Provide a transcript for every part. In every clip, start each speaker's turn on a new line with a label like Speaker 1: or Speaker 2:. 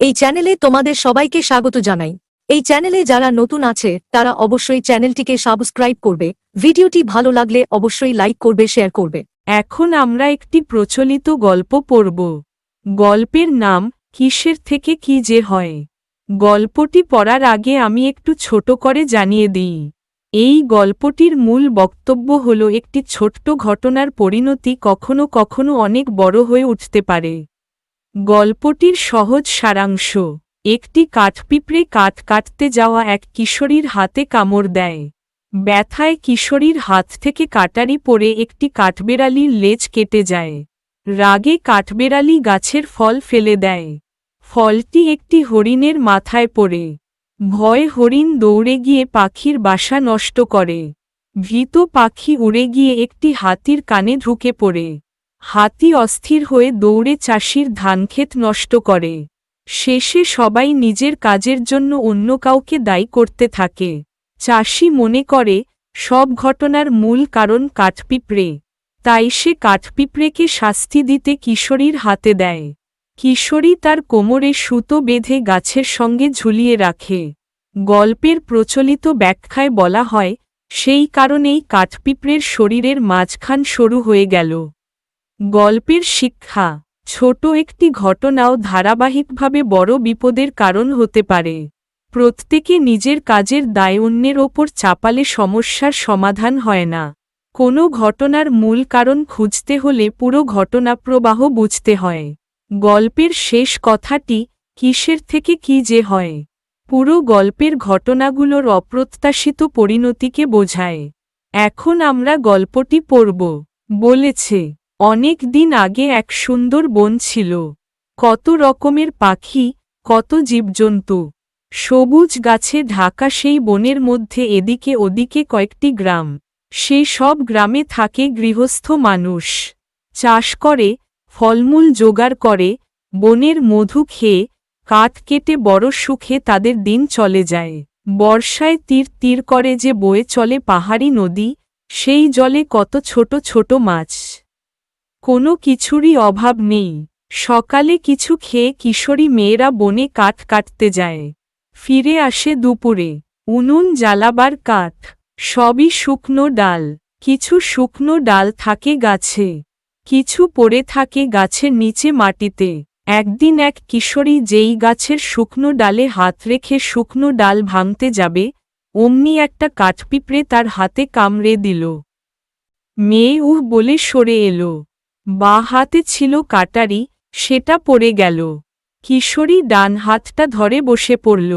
Speaker 1: এই চ্যানেলে তোমাদের সবাইকে স্বাগত জানাই। এই চ্যানেলে যারা নতুন আছে তারা অবশ্যই চ্যানেলটিকে সাবস্ক্রাইব করবে, ভিডিওটি ভালো লাগলে অবশ্যই লাইক করবে, শেয়ার করবে।
Speaker 2: এখন আমরা একটি প্রচলিত গল্প পড়ব। গল্পের নাম কিসের থেকে কি যে হয়। গল্পটি পড়ার আগে আমি একটু ছোট করে জানিয়ে দিই। এই গল্পটির মূল বক্তব্য হল একটি ছোট্ট ঘটনার পরিণতি কখনো কখনো অনেক বড় হয়ে উঠতে পারে। গল্পটির সহজ সারাংশ: একটি কাঠপিঁপড়ে কাঠ কাটতে যাওয়া এক কিশোরীর হাতে কামড় দেয়। ব্যথায় কিশোরীর হাত থেকে কাটারি পড়ে একটি কাঠবেড়ালির লেজ কেটে যায়। রাগে কাঠবেড়ালি গাছের ফল ফেলে দেয়। ফলটি একটি হরিণের মাথায় পড়ে। ভয়ে হরিণ দৌড়ে গিয়ে পাখির বাসা নষ্ট করে। ভীত পাখি উড়ে গিয়ে একটি হাতির কানে ঢুকে পড়ে। হাতি অস্থির হয়ে দৌড়ে চাষির ধানক্ষেত নষ্ট করে। শেষে সবাই নিজের কাজের জন্য অন্য কাউকে দায়ী করতে থাকে। চাষি মনে করে সব ঘটনার মূল কারণ কাঠপিঁপড়ে, তাই সে কাঠপিঁপড়েকে শাস্তি দিতে কিশোরীর হাতে দেয়। কিশোরী তার কোমরে সুতো বেঁধে গাছের সঙ্গে ঝুলিয়ে রাখে। গল্পের প্রচলিত ব্যাখ্যায় বলা হয়, সেই কারণেই কাঠপিঁপড়ের শরীরের মাঝখান সরু হয়ে গেল। গল্পের শিক্ষা: ছোট একটি ঘটনাও ধারাবাহিকভাবে বড় বিপদের কারণ হতে পারে। প্রত্যেকে নিজের কাজের দায় অন্যের ওপর চাপালে সমস্যার সমাধান হয় না। কোনো ঘটনার মূল কারণ খুঁজতে হলে পুরো ঘটনাপ্রবাহ বুঝতে হয়। গল্পের শেষ কথাটি কিসের থেকে কি যে হয়। পুরো গল্পের ঘটনাগুলোর অপ্রত্যাশিত পরিণতিকে বোঝায়। এখন আমরা গল্পটি পড়ব। বলেছে, অনেক দিন আগে এক সুন্দর বন ছিল। কত রকমের পাখি, কত জীবজন্তু। সবুজ গাছে ঢাকা সেই বনের মধ্যে এদিকে ওদিকে কয়েকটি গ্রাম। সেই সব গ্রামে থাকে গৃহস্থ মানুষ। চাষ করে, ফলমূল জোগাড় করে, বনের মধু খেয়ে, কাঠ কেটে বড় সুখে তাদের দিন চলে যায়। বর্ষায় তীর তীর করে যে বয়ে চলে পাহাড়ি নদী, সেই জলে কত ছোট ছোট মাছ। কোনো কিছুরই অভাব নেই। সকালে কিছু খেয়ে কিশোরী মেয়েরা বনে কাঠ কাটতে যায়। ফিরে আসে দুপুরে। উনুন জ্বালাবার কাঠ, সবই শুকনো ডাল। কিছু শুকনো ডাল থাকে গাছে, কিছু পড়ে থাকে গাছের নিচে মাটিতে। একদিন এক কিশোরী যেই গাছের শুকনো ডালে হাত রেখে শুকনো ডাল ভাঙতে যাবে, অমনি একটা কাঠপিঁপড়ে তার হাতে কামড়ে দিল। মেয়ে উহ বলে সরে এলো। বাঁ হাতে ছিল কাটারি, সেটা পড়ে গেল। কিশোরী ডান হাতটা ধরে বসে পড়ল।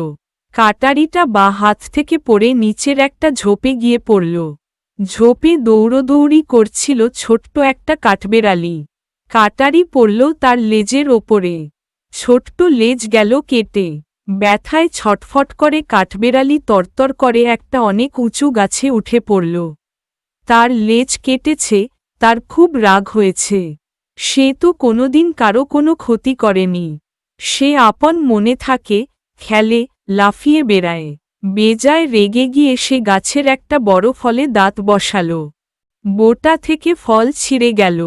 Speaker 2: কাটারিটা বাঁ হাত থেকে পড়ে নিচের একটা ঝোপে গিয়ে পড়ল। ঝোপে দৌড়দৌড়ি করছিল ছোট্ট একটা কাঠবেড়ালি। কাটারি পড়ল তার লেজের ওপরে। ছোট্ট লেজ গেল কেটে। ব্যথায় ছটফট করে কাঠবেড়ালি তরতর করে একটা অনেক উঁচু গাছে উঠে পড়ল। তার লেজ কেটেছে, তার খুব রাগ হয়েছে। সে তো কোনোদিন কারো কোনো ক্ষতি করেনি। সে আপন মনে থাকে, খেলে, লাফিয়ে বেড়ায়। বেজায় রেগে গিয়ে সে গাছের একটা বড় ফলে দাঁত বসালো। বোটা থেকে ফল ছিঁড়ে গেল।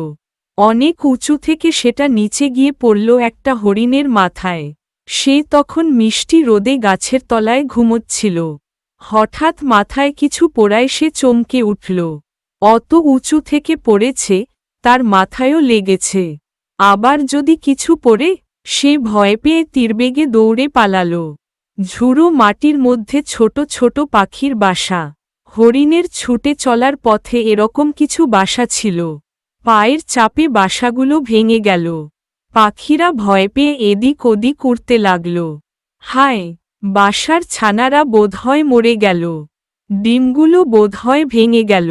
Speaker 2: অনেক উঁচু থেকে সেটা নিচে গিয়ে পড়ল একটা হরিণের মাথায়। সে তখন মিষ্টি রোদে গাছের তলায় ঘুমোচ্ছিল। হঠাৎ মাথায় কিছু পড়ায় সে চমকে উঠল। অত উঁচু থেকে পড়েছে, তার মাথায়ও লেগেছে। আবার যদি কিছু পড়ে, সে ভয় পেয়ে তীরবেগে দৌড়ে পালালো। ঝুড়ো মাটির মধ্যে ছোট ছোট পাখির বাসা। হরিণের ছুটে চলার পথে এরকম কিছু বাসা ছিল। পায়ের চাপে বাসাগুলো ভেঙে গেল। পাখিরা ভয় পেয়ে এদিক ওদিক উড়তে লাগল। হায়, বাসার ছানারা বোধহয় মরে গেল। ডিমগুলো বোধহয় ভেঙে গেল।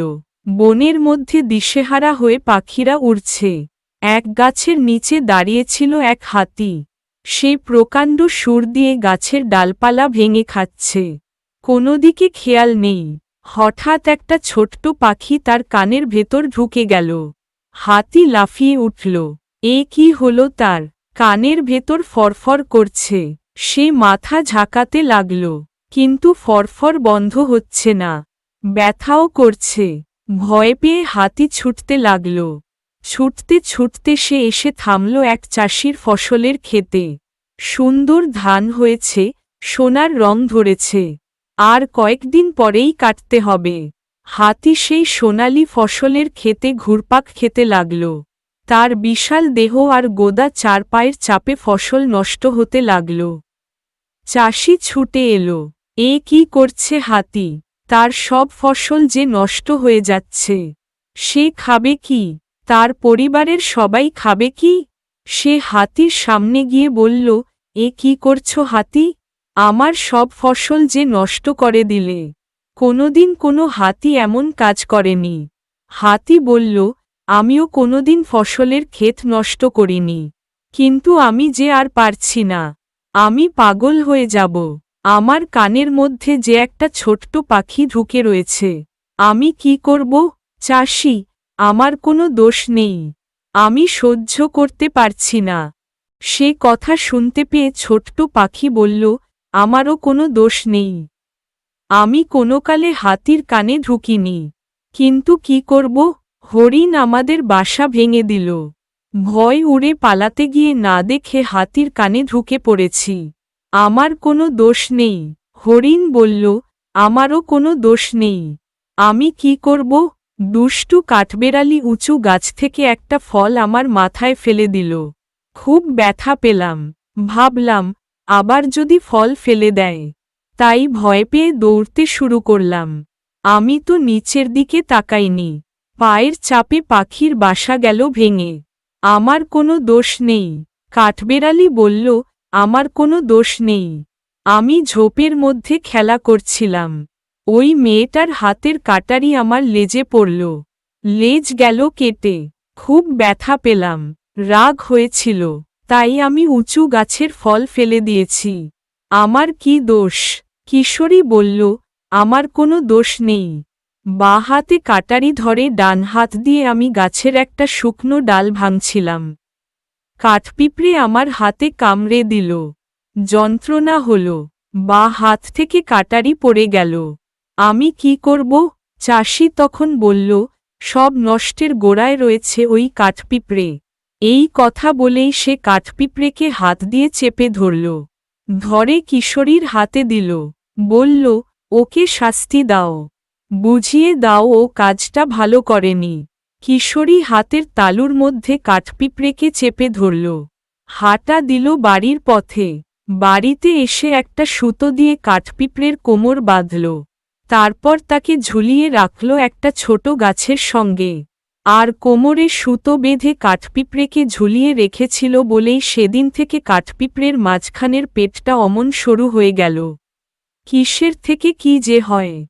Speaker 2: বনের মধ্যে দিশেহারা হয়ে পাখিরা উড়ছে। এক গাছের নিচে দাঁড়িয়েছিল এক হাতি। সে প্রকাণ্ড সুর দিয়ে গাছের ডালপালা ভেঙে খাচ্ছে। কোনো দিকে খেয়াল নেই। হঠাৎ একটা ছোট্ট পাখি তার কানের ভেতর ঢুকে গেল। হাতি লাফিয়ে উঠল। এ কি হলো তার? কানের ভেতর ফরফর করছে। সে মাথা ঝাঁকাতে লাগল, কিন্তু ফরফর বন্ধ হচ্ছে না। ব্যথাও করছে। ভয় পেয়ে হাতি ছুটতে লাগল। ছুটতে ছুটতে সে এসে থামল এক চাষির ফসলের ক্ষেতে। সুন্দর ধান হয়েছে, সোনার রং ধরেছে। আর কয়েকদিন পরেই কাটতে হবে। হাতি সেই সোনালি ফসলের ক্ষেতে ঘুরপাক খেতে লাগল। তার বিশাল দেহ আর গোদা চার পায়ের চাপে ফসল নষ্ট হতে লাগল। চাষি ছুটে এলো। এ কি করছে হাতি? তার সব ফসল যে নষ্ট হয়ে যাচ্ছে। সে খাবে কি? তার পরিবারের সবাই খাবে কি? সে হাতির সামনে গিয়ে বলল, এ কি করছো হাতি? আমার সব ফসল যে নষ্ট করে দিলে। কোনোদিন কোনো হাতি এমন কাজ করেনি। হাতি বলল, আমিও কোনোদিন ফসলের ক্ষেত নষ্ট করিনি। কিন্তু আমি যে আর পারছি না। আমি পাগল হয়ে যাব। আমার কানের মধ্যে যে একটা ছোট্ট পাখি ঢুকে রয়েছে। আমি কি করব? চাষি, আমার কোনো দোষ নেই। আমি সহ্য করতে পারছি না। সে কথা শুনতে পেয়ে ছোট্ট পাখি বলল, আমারও কোনো দোষ নেই। আমি কোনোকালে হাতির কানে ঢুকিনি। কিন্তু কি করব? হরিণ আমাদের বাসা ভেঙে দিল। ভয় উড়ে পালাতে গিয়ে না দেখে হাতির কানে ঢুকে পড়েছি। আমার কোনো দোষ নেই। হরিণ বলল, আমারও কোনো দোষ নেই। আমি কি করব? দুষ্টু কাঠবেড়ালি উঁচু গাছ থেকে একটা ফল আমার মাথায় ফেলে দিল। খুব ব্যথা পেলাম। ভাবলাম, আবার যদি ফল ফেলে দেয়। তাই ভয় পেয়ে দৌড়তে শুরু করলাম। আমি তো নিচের দিকে তাকাইনি। পায়ের চাপে পাখির বাসা গেল ভেঙে। আমার কোনো দোষ নেই। কাঠবেড়ালি বলল, আমার কোনো দোষ নেই। আমি ঝোপের মধ্যে খেলা করছিলাম। ওই মেয়েটার হাতের কাটারি আমার লেজে পড়ল। লেজ গেল কেটে। খুব ব্যথা পেলাম। রাগ হয়েছিল। তাই আমি উঁচু গাছের ফল ফেলে দিয়েছি। আমার কি দোষ? কিশোরী বলল, আমার কোনো দোষ নেই। বাঁ হাতে কাটারি ধরে ডান হাত দিয়ে আমি গাছের একটা শুকনো ডাল ভাঙছিলাম। কাঠপিঁপড়ে আমার হাতে কামড়ে দিল। যন্ত্রণা হল। বাঁ হাত থেকে কাটারি পড়ে গেল। আমি কি করব? চাষি তখন বলল, সব নষ্টের গোড়ায় রয়েছে ওই কাঠপিঁপড়ে। এই কথা বলেই সে কাঠপিঁপড়েকে হাত দিয়ে চেপে ধরল। ধরে কিশোরীর হাতে দিল। বলল, ওকে শাস্তি দাও। বুঝিয়ে দাও ও কাজটা ভালো করেনি। কিশোরী হাতের তালুর মধ্যে কাঠপিঁপড়েকে চেপে ধরল। হাঁটা দিল বাড়ির পথে। বাড়িতে এসে একটা সুতো দিয়ে কাঠপিঁপড়ের কোমর বাঁধল। তারপর তাকে ঝুলিয়ে রাখল একটা ছোট গাছের সঙ্গে। আর কোমরে সুতো বেঁধে কাঠপিঁপড়েকে ঝুলিয়ে রেখেছিল বলেই সেদিন থেকে কাঠপিঁপড়ের মাঝখানের পেটটা অমন সরু হয়ে গেল। কিসের থেকে কি যে হয়।